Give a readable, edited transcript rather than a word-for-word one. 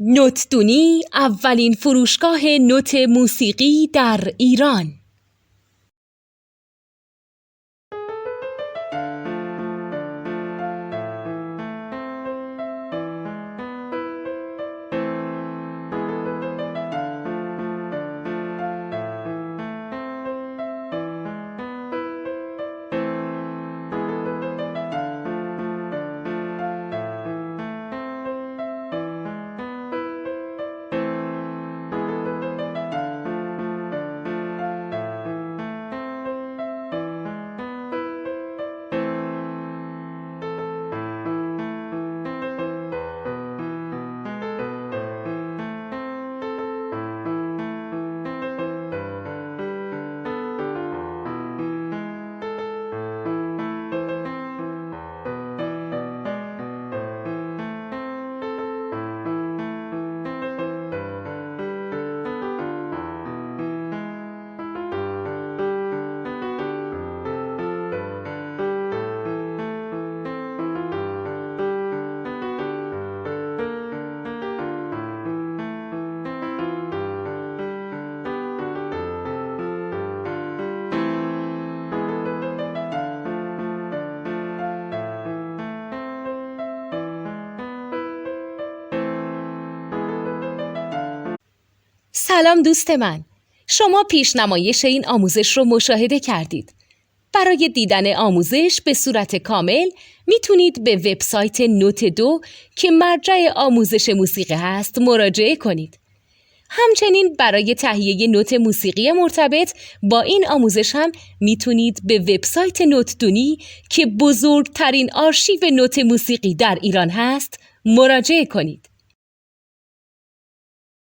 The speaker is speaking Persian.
نوتدونی اولین فروشگاه نوت موسیقی در ایران. سلام دوست من، شما پیشنمایش این آموزش رو مشاهده کردید. برای دیدن آموزش به صورت کامل میتونید به وبسایت نوت2 که مرجع آموزش موسیقی هست مراجعه کنید. همچنین برای تهیه نوت موسیقی مرتبط با این آموزش هم میتونید به وبسایت نوتدونی که بزرگترین آرشیو نوت موسیقی در ایران هست مراجعه کنید.